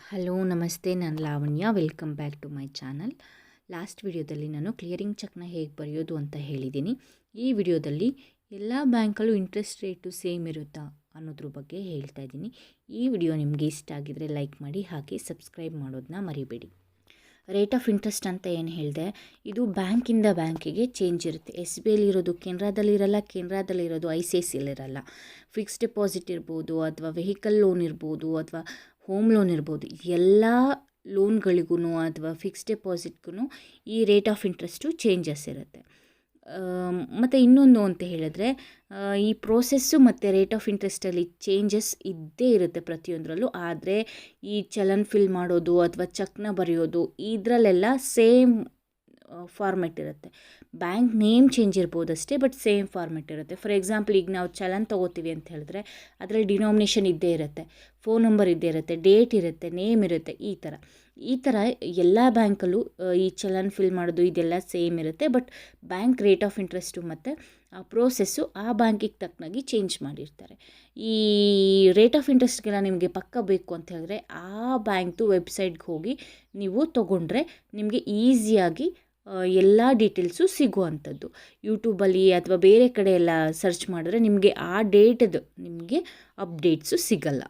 Hello ನಮಸ್ತೆ, ನಾನು Lavanya. Welcome back to my channel. Last ವಿಡಿಯೋದಲ್ಲಿ ನಾನು ಕ್ಲಿಯರಿಂಗ್ ಚೆಕ್ನ ಹೇಗೆ ಬರೆಯೋದು ಅಂತ ಹೇಳಿದ್ದೀನಿ. ಈ ವಿಡಿಯೋದಲ್ಲಿ ಎಲ್ಲ ಬ್ಯಾಂಕಲ್ಲೂ ಇಂಟ್ರೆಸ್ಟ್ ರೇಟು ಸೇಮ್ ಇರುತ್ತಾ ಅನ್ನೋದ್ರ ಬಗ್ಗೆ ಹೇಳ್ತಾ ಇದ್ದೀನಿ. ಈ ವಿಡಿಯೋ ನಿಮಗೆ ಇಷ್ಟ ಆಗಿದರೆ ಲೈಕ್ ಮಾಡಿ, ಹಾಗೆ ಸಬ್ಸ್ಕ್ರೈಬ್ ಮಾಡೋದನ್ನ ಮರಿಬೇಡಿ. ರೇಟ್ ಆಫ್ ಇಂಟ್ರೆಸ್ಟ್ ಅಂತ ಏನು ಹೇಳಿದೆ, ಇದು ಬ್ಯಾಂಕಿಂದ ಬ್ಯಾಂಕಿಗೆ ಚೇಂಜ್ ಇರುತ್ತೆ. ಎಸ್ ಬಿ ಐಲಿರೋದು ಕೆನರಾದಲ್ಲಿರಲ್ಲ, ಕೆನರಾದಲ್ಲಿರೋದು ಐ ಸಿ ಐ ಸಿ ಎಲ್ಲಿರಲ್ಲ. ಫಿಕ್ಸ್ ಡೆಪಾಸಿಟ್ ಇರ್ಬೋದು, ಅಥವಾ ವೆಹಿಕಲ್ ಲೋನ್ ಇರ್ಬೋದು, ಅಥವಾ ಹೋಮ್ ಲೋನ್ ಇರ್ಬೋದು. ಎಲ್ಲ ಲೋನ್ಗಳಿಗೂ ಅಥವಾ ಫಿಕ್ಸ್ ಡೆಪಾಸಿಟ್ಗೂ ಈ ರೇಟ್ ಆಫ್ ಇಂಟ್ರೆಸ್ಟು ಚೇಂಜಸ್ ಇರುತ್ತೆ. ಮತ್ತು ಇನ್ನೊಂದು ಅಂತ ಹೇಳಿದ್ರೆ, ಈ ಪ್ರೋಸೆಸ್ಸು ಮತ್ತು ರೇಟ್ ಆಫ್ ಇಂಟ್ರೆಸ್ಟಲ್ಲಿ ಚೇಂಜಸ್ ಇದ್ದೇ ಇರುತ್ತೆ ಪ್ರತಿಯೊಂದರಲ್ಲೂ. ಆದರೆ ಈ ಚಲನ್ ಫಿಲ್ ಮಾಡೋದು ಅಥವಾ ಚೆಕ್ನ ಬರೆಯೋದು ಇದರಲ್ಲೆಲ್ಲ ಸೇಮ್ ಫಾರ್ಮೆಟ್ ಇರುತ್ತೆ. ಬ್ಯಾಂಕ್ ನೇಮ್ ಚೇಂಜ್ ಇರ್ಬೋದಷ್ಟೇ, ಬಟ್ ಸೇಮ್ ಫಾರ್ಮೆಟ್ ಇರುತ್ತೆ. ಫಾರ್ ಎಕ್ಸಾಂಪಲ್, ಈಗ ನಾವು ಚಲನ್ ತೊಗೋತೀವಿ ಅಂತ ಹೇಳಿದ್ರೆ ಅದರಲ್ಲಿ ಡಿನಾಮಿನೇಷನ್ ಇದ್ದೇ ಇರುತ್ತೆ, ಫೋನ್ ನಂಬರ್ ಇದ್ದೇ ಇರುತ್ತೆ, ಡೇಟ್ ಇರುತ್ತೆ, ನೇಮ್ ಇರುತ್ತೆ. ಈ ಥರ ಎಲ್ಲ ಬ್ಯಾಂಕಲ್ಲೂ ಈ ಚಲನ್ ಫಿಲ್ ಮಾಡೋದು ಇದೆಲ್ಲ ಸೇಮ್ ಇರುತ್ತೆ. But bank rate of interest ಮತ್ತು ಆ ಪ್ರೋಸೆಸ್ಸು ಆ ಬ್ಯಾಂಕಿಗೆ ತಕ್ಕನಾಗಿ ಚೇಂಜ್ ಮಾಡಿರ್ತಾರೆ. ಈ ರೇಟ್ ಆಫ್ ಇಂಟ್ರೆಸ್ಟ್ಗೆಲ್ಲ ನಿಮಗೆ ಪಕ್ಕ ಬೇಕು ಅಂತ ಹೇಳಿದ್ರೆ ಆ ಬ್ಯಾಂಕ್ದು ವೆಬ್ಸೈಟ್ಗೆ ಹೋಗಿ ನೀವು ತೊಗೊಂಡ್ರೆ ನಿಮಗೆ ಈಸಿಯಾಗಿ ಎಲ್ಲ ಡೀಟೇಲ್ಸು ಸಿಗುವಂಥದ್ದು. ಯೂಟ್ಯೂಬಲ್ಲಿ ಅಥವಾ ಬೇರೆ ಕಡೆ ಎಲ್ಲ ಸರ್ಚ್ ಮಾಡಿದ್ರೆ ನಿಮಗೆ ಆ ಡೇಟದು ನಿಮಗೆ ಅಪ್ಡೇಟ್ಸು ಸಿಗಲ್ಲ.